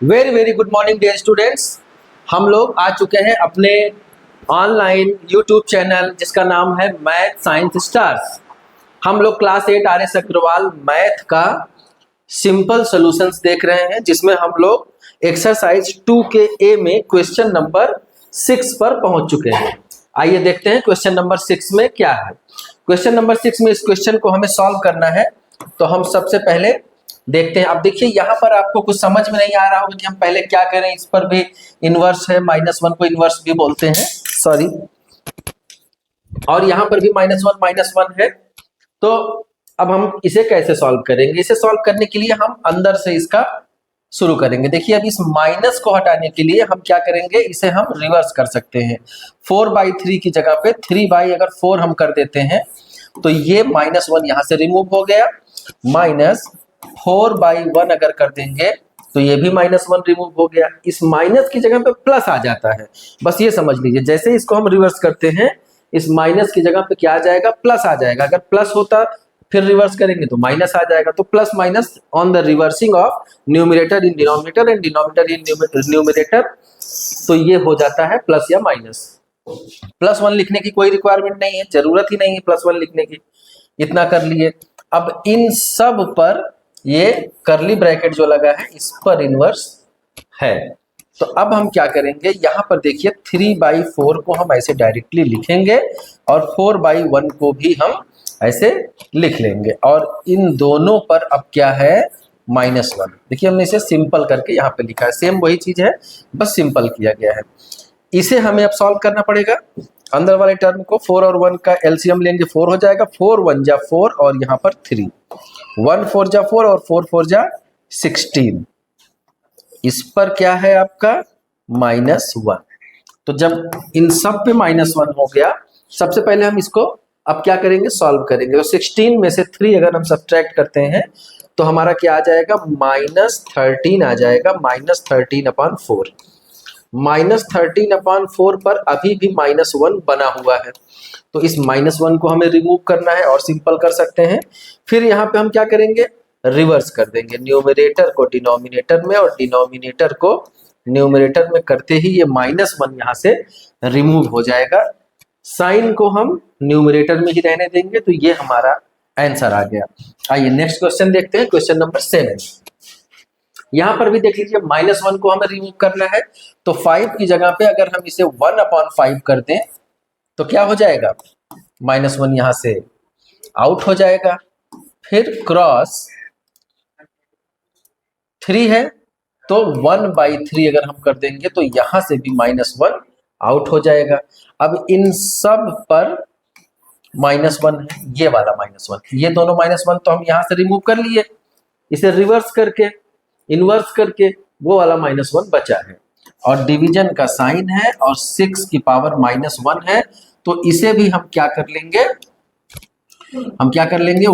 Very very good morning dear students. हम लोग आ चुके हैं अपने ऑनलाइन यूट्यूब चैनल जिसका नाम है मैथ साइंस स्टार्स। हम लोग class 8 R S Agarwal math का सिंपल सॉल्यूशंस देख रहे हैं, जिसमें हम लोग एक्सरसाइज 2 के ए में क्वेश्चन नंबर 6 पर पहुंच चुके हैं। आइए देखते हैं क्वेश्चन नंबर 6 में क्या है। क्वेश्चन नंबर 6 में इस क्वेश्चन को हमें सॉल्व करना है, तो हम सबसे पहले देखते हैं। अब देखिए यहाँ पर आपको कुछ समझ में नहीं आ रहा होगा कि हम पहले क्या करें। इस पर भी इनवर्स है, -1 को इनवर्स भी बोलते हैं, सॉरी, और यहाँ पर भी -1 है। तो अब हम इसे कैसे सॉल्व करेंगे? इसे सॉल्व करने के लिए हम अंदर से इसका शुरू करेंगे। देखिए अब इस माइनस को हटाने के लिए हम क्या करेंगे, इसे हम रिवर्स कर सकते हैं। 4/3 की जगह पे 3 अगर 4 हम कर देते हैं तो ये -1 यहाँ से रिमूव हो गया। -4/1 अगर कर देंगे तो ये भी -1 रिमूव हो गया। इस माइनस की जगह पे प्लस आ जाता है, बस ये समझ लीजिए। जैसे इसको हम रिवर्स करते हैं, इस माइनस की जगह पे क्या आ जाएगा, प्लस आ जाएगा। अगर प्लस होता फिर रिवर्स करेंगे तो माइनस आ जाएगा। तो plus minus on the reversing of numerator in denominator and denominator in numerator, तो ये हो जाता है प्लस या माइनस। +1 लिखने की कोई रिक्वायरमेंट नहीं है, जरूरत ही नहीं है +1 लिखने की। इतना कर लिए। अब इन सब पर ये करली ब्रैकेट जो लगा है इस पर इनवर्स है। तो अब हम क्या करेंगे, यहां पर देखिए 3/4 को हम ऐसे डायरेक्टली लिखेंगे और 4/1 को भी हम ऐसे लिख लेंगे, और इन दोनों पर अब क्या है, -1। देखिए हमने इसे सिंपल करके यहाँ पे लिखा है, सेम वही चीज है, बस सिंपल किया गया है। इसे हमें अब सॉल्व करना पड़ेगा। अंदर वाले टर्म को 4 और 1 का एलसीएम लेंगे, 4 हो जाएगा। 4 1 जा 4 और यहाँ पर 3, 1 4 जा 4 और 4 4 जा 16। इस पर क्या है आपका -1। तो जब इन सब पे -1 हो गया, सबसे पहले हम इसको अब क्या करेंगे, सॉल्व करेंगे। तो 16 में से 3 अगर हम सब्ट्रैक्ट करते हैं तो हमारा क्या आ जाएगा, -13 आ जाएगा। -13/4, -13/4 पर अभी भी -1 बना हुआ है, तो इस -1 को हमें रिमूव करना है और सिंपल कर सकते हैं। फिर यहाँ पे हम क्या करेंगे, रिवर्स कर देंगे। न्यूमरेटर को डिनोमिनेटर में और डिनोमिनेटर को न्यूमरेटर में करते ही ये -1 यहाँ से रिमूव हो जाएगा। साइन को हम न्यूमरेटर में ही रहने देंगे, तो ये हमारा आंसर आ गया। आइए नेक्स्ट क्वेश्चन देखते हैं, क्वेश्चन नंबर 7। यहां पर भी देख लीजिए -1 को हमें रिमूव करना है, तो 5 की जगह पे अगर हम इसे 1/5 कर दें तो क्या हो जाएगा, -1 यहां से आउट हो जाएगा। फिर क्रॉस 3 है, तो 1/3 अगर हम कर देंगे तो यहां से भी -1 आउट हो जाएगा। अब इन सब पर -1 है, ये वाला -1, ये दोनों -1 तो हम यहां से रिमूव कर लिए। इसे रिवर्स करके, इनवर्स करके वो वाला -1 बचा है, और डिवीजन का साइन है और 6 की पावर -1 है, तो इसे भी हम क्या कर लेंगे, 1/6 कर लेंगे,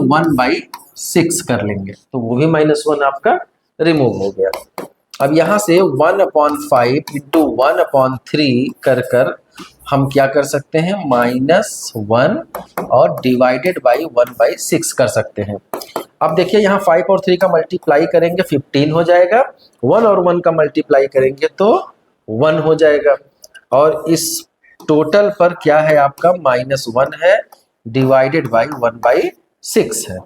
तो वो भी -1 आपका रिमूव हो गया। अब यहां से 1/5 इंटू 1/3 कर कर हम क्या कर सकते हैं, -1 और डिवाइडेड बाई 1/6 कर सकते हैं। अब देखिए यहाँ 5 और 3 का मल्टीप्लाई करेंगे 15 हो जाएगा, 1 और 1 का मल्टीप्लाई करेंगे तो 1 हो जाएगा, और इस टोटल पर क्या है आपका -1 है, डिवाइडेड बाई 1/6 है।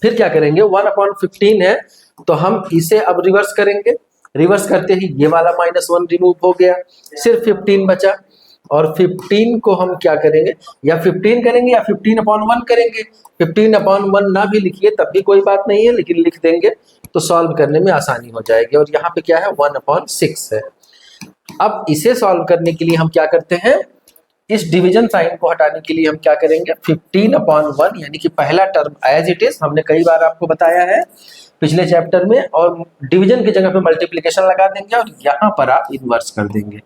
फिर क्या करेंगे, 1/15 है, तो हम इसे अब रिवर्स करेंगे। रिवर्स करते ही ये वाला -1 रिमूव हो गया, सिर्फ 15 बचा। और 15 को हम क्या करेंगे, या 15 करेंगे या 15/1 करेंगे। 15/1 ना भी लिखिए तब भी कोई बात नहीं है, लेकिन लिख देंगे तो सॉल्व करने में आसानी हो जाएगी। और यहाँ पे क्या है, 1/6 है। अब इसे सॉल्व करने के लिए हम क्या करते हैं, इस डिवीजन साइन को हटाने के लिए हम क्या करेंगे, 15/1 यानी कि पहला टर्म एज इट इज, हमने कई बार आपको बताया है पिछले चैप्टर में, और डिवीजन की जगह पे मल्टीप्लिकेशन लगा देंगे और यहाँ पर आप इनवर्स कर देंगे,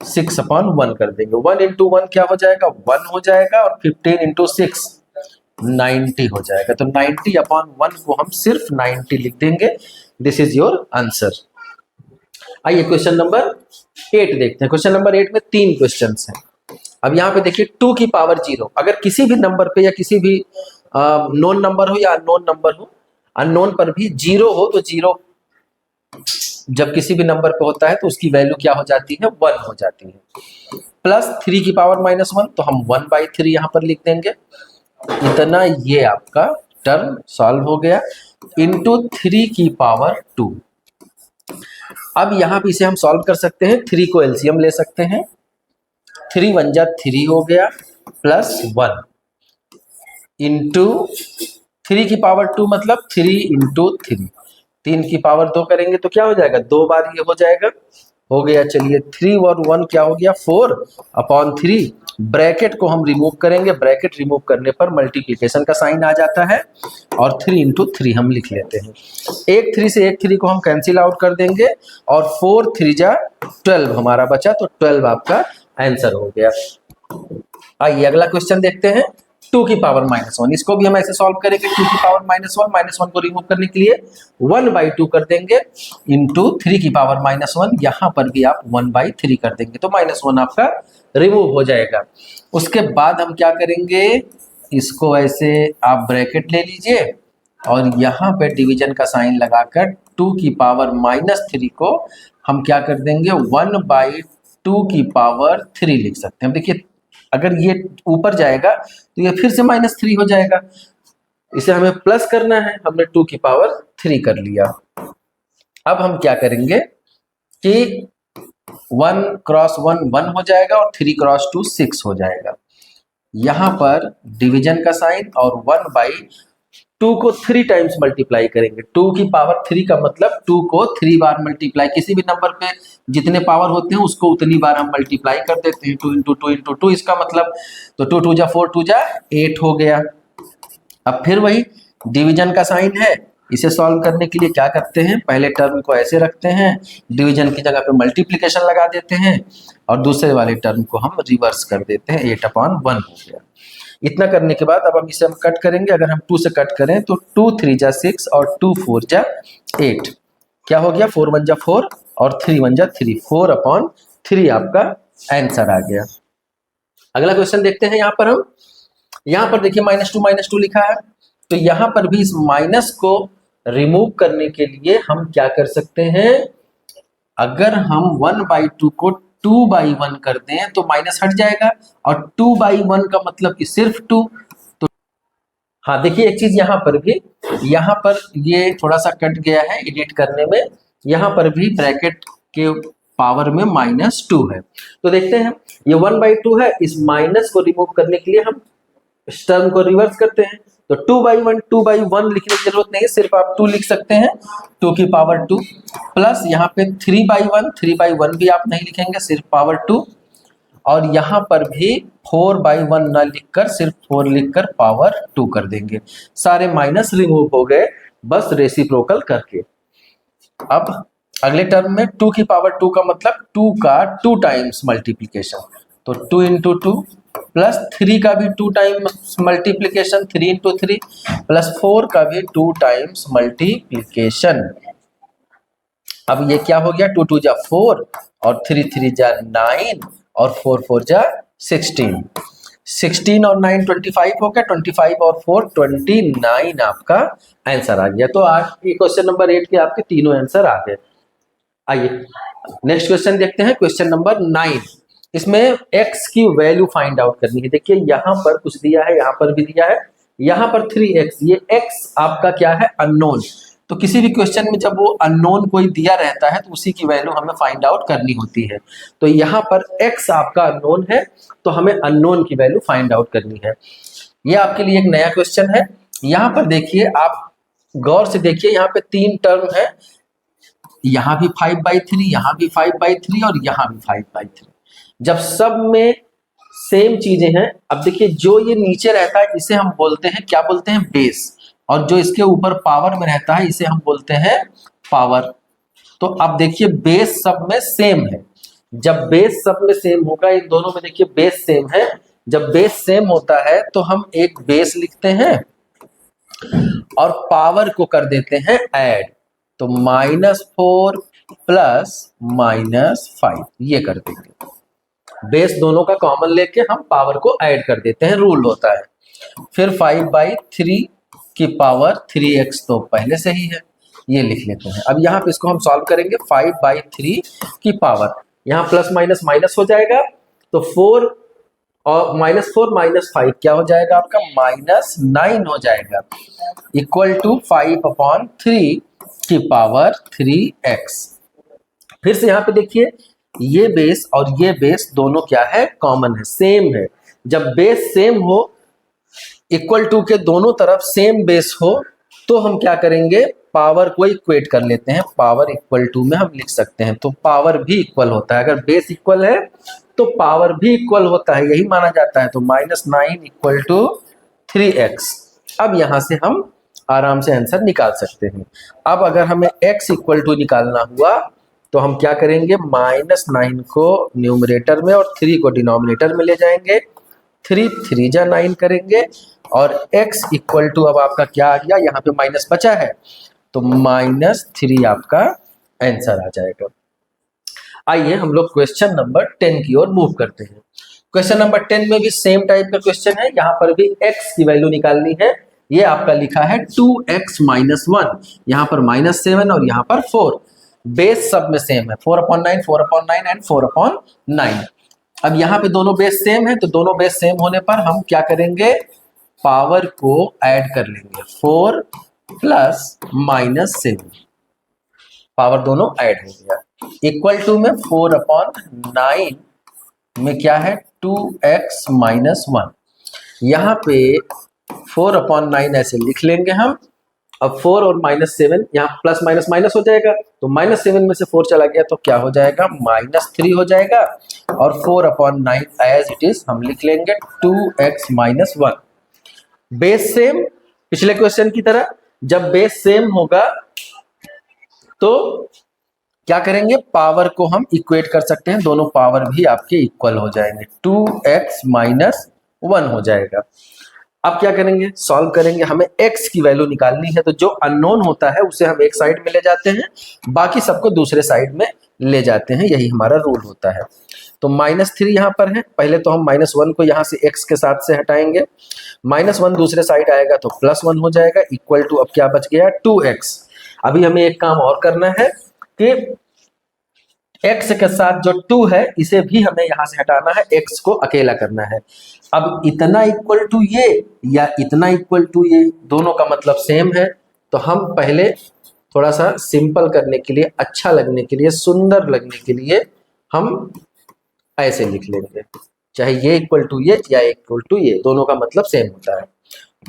6/1 कर देंगे। 1 इंटू 1 क्या हो जाएगा, 1 हो जाएगा, और 15 इंटू 6 90 हो जाएगा। तो 90/1 को हम सिर्फ 90 लिख देंगे। This is your answer. आइए क्वेश्चन नंबर 8 देखते हैं। क्वेश्चन नंबर 8 में 3 क्वेश्चन हैं। अब यहाँ पे देखिए 2 की पावर 0, अगर किसी भी नंबर पे या किसी भी नोन नंबर हो या अननोन नंबर हो, अननोन पर भी 0 हो तो 0 जब किसी भी नंबर पे होता है तो उसकी वैल्यू क्या हो जाती है, 1 हो जाती है। प्लस 3 की पावर -1 तो हम 1/3 यहाँ पर लिख देंगे। इतना ये आपका टर्म सॉल्व हो गया, इंटू 3 की पावर 2। अब यहाँ पे इसे हम सॉल्व कर सकते हैं, 3 को एलसीएम ले सकते हैं, 3 1 जा 3 हो गया, प्लस 1 इंटू 3 की पावर 2 मतलब 3 इंटू 3, 3 की पावर 2 करेंगे तो क्या हो जाएगा, 2 बार ये हो जाएगा, हो गया। चलिए 3 और 1 क्या हो गया, 4/3। ब्रैकेट को हम रिमूव करेंगे, ब्रैकेट रिमूव करने पर मल्टीप्लिकेशन का साइन आ जाता है, और 3 इंटू 3 हम लिख लेते हैं। एक 3 से एक 3 को हम कैंसिल आउट कर देंगे, और 4 3 जा 12 हमारा बचा, तो 12 आपका आंसर हो गया। आइए अगला क्वेश्चन देखते हैं, 2 की पावर -1। इसको भी हम ऐसे सॉल्व करेंगे, 2 की पावर -1 को रिमूव करने के लिए 1/2 कर देंगे, इंटू 3 की पावर -1, यहाँ पर भी आप 1/3 कर देंगे तो -1 आपका रिमूव हो जाएगा। उसके बाद हम क्या करेंगे, इसको ऐसे आप ब्रैकेट ले लीजिए, और यहाँ पे डिवीजन का साइन लगाकर 2 की पावर -3 को हम क्या कर देंगे, 1/2 की पावर 3 लिख सकते हैं। देखिए अगर ये ऊपर जाएगा तो ये फिर से -3 हो जाएगा, इसे हमें प्लस करना है, हमने 2 की पावर 3 कर लिया। अब हम क्या करेंगे कि 1 क्रॉस 1 1 हो जाएगा, और 3 क्रॉस 2 6 हो जाएगा। यहाँ पर डिवीजन का साइन, और 1/2 को 3 टाइम्स मल्टीप्लाई करेंगे। 2 की पावर 3 का मतलब 2 को 3 बार मल्टीप्लाई, किसी भी नंबर पे जितने पावर होते हैं उसको उतनी बार हम मल्टीप्लाई कर देते हैं, 2 इंटू 2 इंटू 2, इसका मतलब तो 2 2 जा 4 2 जा 8 हो गया। अब फिर वही डिवीजन का साइन है, इसे सॉल्व करने के लिए क्या करते हैं, पहले टर्म को ऐसे रखते हैं, डिवीजन की जगह पे मल्टीप्लिकेशन लगा देते हैं, और दूसरे वाले टर्म को हम रिवर्स कर देते हैं, 8/1 हो गया। इतना करने के बाद अब हम इसे कट करेंगे, अगर हम 2 से कट करें तो 2 3 जा 6 और 2 4 जा 8, क्या हो गया, 4 1 जा 4 और 3 1 जा 3, 4/3 आपका आंसर आ गया। अगला क्वेश्चन देखते हैं, यहाँ पर देखिए -2 लिखा है, तो यहाँ पर भी इस माइनस को रिमूव करने के लिए हम क्या कर सकते हैं, अगर हम 1/2 को 2/1 कर दें तो माइनस हट जाएगा, और 2/1 का मतलब कि सिर्फ 2। तो हाँ देखिए एक चीज यहाँ पर ये थोड़ा सा कट गया है एडिट करने में, यहाँ पर भी ब्रैकेट के पावर में -2 है। तो देखते हैं, ये 1/2 है, इस माइनस को रिमूव करने के लिए हम इस टर्म को रिवर्स करते हैं, तो 2/1 लिखने की जरूरत नहीं है, सिर्फ आप 2 लिख सकते हैं, 2 की पावर 2, प्लस यहाँ पे 3/1 भी आप नहीं लिखेंगे, सिर्फ पावर 2, और यहाँ पर भी 4/1 न लिखकर सिर्फ 4 लिखकर पावर 2 कर देंगे। सारे माइनस रिमूव हो गए बस रेसिप्रोकल करके। अब अगले टर्म में 2 की पावर 2 का मतलब 2 का 2 टाइम्स मल्टीप्लीकेशन, तो 2 इंटू 2, प्लस 3 का भी 2 टाइम्स मल्टीप्लीकेशन, 3 इंटू 3, प्लस 4 का भी 2 टाइम्स मल्टीप्लीकेशन। अब ये क्या हो गया, 2 2 जा 4 और 3 3 जा 9 और 4 4 जा 16, 16 और 9 25 हो गया, 25 और 4 29 आपका आंसर आ गया। तो आज क्वेश्चन नंबर 8 के आपके तीनों आंसर आ गए। आइए नेक्स्ट क्वेश्चन देखते हैं, क्वेश्चन नंबर 9। इसमें x की वैल्यू फाइंड आउट करनी है। देखिए यहाँ पर कुछ दिया है, यहाँ पर भी दिया है, यहाँ पर 3x, ये x आपका क्या है, अननोन। तो किसी भी क्वेश्चन में जब वो अननोन कोई दिया रहता है तो उसी की वैल्यू हमें फाइंड आउट करनी होती है। तो यहाँ पर x आपका अननोन है, तो हमें अननोन की वैल्यू फाइंड आउट करनी है। ये आपके लिए एक नया क्वेश्चन है। यहाँ पर देखिए, आप गौर से देखिए, यहाँ पे 3 टर्म है, यहाँ भी 5/3, यहाँ भी 5/3 और यहाँ भी 5/3। जब सब में सेम चीजें हैं, अब देखिए जो ये नीचे रहता है इसे हम बोलते हैं, क्या बोलते हैं, बेस, और जो इसके ऊपर पावर में रहता है इसे हम बोलते हैं पावर। तो अब देखिए बेस सब में सेम है, जब बेस सब में सेम होगा, इन दोनों में देखिए बेस सेम है, जब बेस सेम होता है तो हम एक बेस लिखते हैं और पावर को कर देते हैं ऐड, तो -4 प्लस -5 ये कर देंगे। बेस दोनों का कॉमन लेके हम पावर को ऐड कर देते हैं, रूल होता है। फिर 5/3 की पावर 3x तो पहले से ही है, ये लिख लेते हैं। अब यहाँ पे इसको हम सॉल्व करेंगे 5/3 की पावर, यहाँ प्लस माइनस माइनस हो जाएगा, तो 4 और -4 -5 क्या हो जाएगा आपका, -9 हो जाएगा, इक्वल टू 5/3 की पावर 3x। फिर से यहाँ पे देखिए, ये बेस और ये बेस दोनों क्या है, कॉमन है, सेम है। जब बेस सेम हो, इक्वल टू के दोनों तरफ सेम बेस हो, तो हम क्या करेंगे, पावर को इक्वेट कर लेते हैं, पावर इक्वल टू में हम लिख सकते हैं। तो पावर भी इक्वल होता है, अगर बेस इक्वल है तो पावर भी इक्वल होता है, यही माना जाता है। तो -9 इक्वल टू 3x। अब यहां से हम आराम से आंसर निकाल सकते हैं। अब अगर हमें x इक्वल टू निकालना हुआ तो हम क्या करेंगे, -9 को न्यूमरेटर में और 3 को डिनोमिनेटर में ले जाएंगे, 3 3 जा 9 करेंगे, और x इक्वल टू अब आपका क्या आ गया, यहाँ पे माइनस बचा है तो -3 आपका आंसर आ जाएगा। आइए हम लोग क्वेश्चन नंबर 10 की ओर मूव करते हैं। क्वेश्चन नंबर 10 में भी सेम टाइप का क्वेश्चन है, यहाँ पर भी x की वैल्यू निकालनी है। ये आपका लिखा है 2x - 1, यहाँ पर -7 और यहाँ पर 4, बेस सब में सेम है, 4/9 4/9 एंड 4/9। अब यहाँ पे दोनों बेस सेम है, तो दोनों बेस सेम होने पर हम क्या करेंगे, पावर को ऐड कर लेंगे, 4 प्लस -7, पावर दोनों ऐड हो गया, इक्वल टू में 4/9 में क्या है, 2x - 1। यहाँ पे 4/9 ऐसे लिख लेंगे हम। अब 4 और -7, यहाँ प्लस माइनस माइनस हो जाएगा, तो -7 में से 4 चला गया तो क्या हो जाएगा, -3 हो जाएगा, और 4/9 एज इट इज हम लिख लेंगे 2x - 1। बेस सेम, पिछले क्वेश्चन की तरह, जब बेस सेम होगा तो क्या करेंगे, पावर को हम इक्वेट कर सकते हैं, दोनों पावर भी आपके इक्वल हो जाएंगे, 2x - 1 हो जाएगा। अब क्या करेंगे, सॉल्व करेंगे, हमें x की वैल्यू निकालनी है, तो जो अननोन होता है उसे हम एक साइड में ले जाते हैं, बाकी सबको दूसरे साइड में ले जाते हैं, यही हमारा रूल होता है। तो -3 यहाँ पर है, पहले तो हम -1 को यहाँ से x के साथ से हटाएंगे, -1 दूसरे साइड आएगा तो +1 हो जाएगा, इक्वल टू अब क्या बच गया, 2x। अभी हमें एक काम और करना है कि x के साथ जो 2 है इसे भी हमें यहां से हटाना है, x को अकेला करना है। अब इतना इक्वल टू ये या इतना इक्वल टू ये, दोनों का मतलब सेम है, तो हम पहले थोड़ा सा सिंपल करने के लिए, अच्छा लगने के लिए, सुंदर लगने के लिए हम ऐसे लिख लेंगे, चाहे ये इक्वल टू ये या इक्वल टू ये, दोनों का मतलब सेम होता है।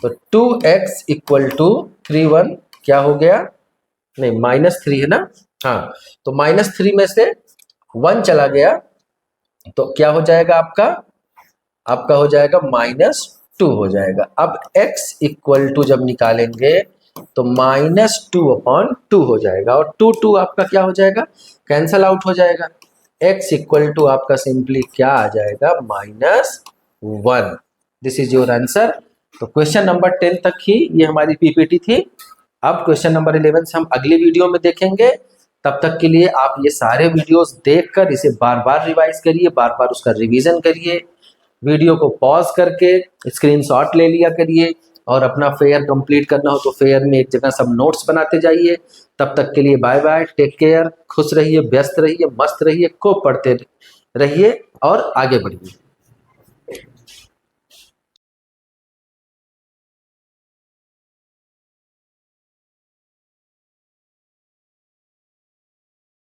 तो 2x इक्वल टू 3 क्या हो गया, नहीं -3 है ना, हाँ, तो -3 में से 1 चला गया तो क्या हो जाएगा आपका हो जाएगा -2 हो जाएगा। अब x इक्वल टू जब निकालेंगे तो -2/2 हो जाएगा, और 2 आपका क्या हो जाएगा, कैंसल आउट हो जाएगा, x इक्वल टू आपका सिंपली क्या आ जाएगा, -1। This is your answer. तो क्वेश्चन नंबर 10 तक ही ये हमारी पीपीटी थी। अब क्वेश्चन नंबर 11 से हम अगली वीडियो में देखेंगे। तब तक के लिए आप ये सारे वीडियोस देखकर इसे बार बार रिवाइज करिए, बार बार उसका रिवीजन करिए, वीडियो को पॉज करके स्क्रीनशॉट ले लिया करिए, और अपना फेयर कंप्लीट करना हो तो फेयर में एक जगह सब नोट्स बनाते जाइए। तब तक के लिए बाय बाय, टेक केयर, खुश रहिए, व्यस्त रहिए, मस्त रहिए, खूब पढ़ते रहिए और आगे बढ़िए।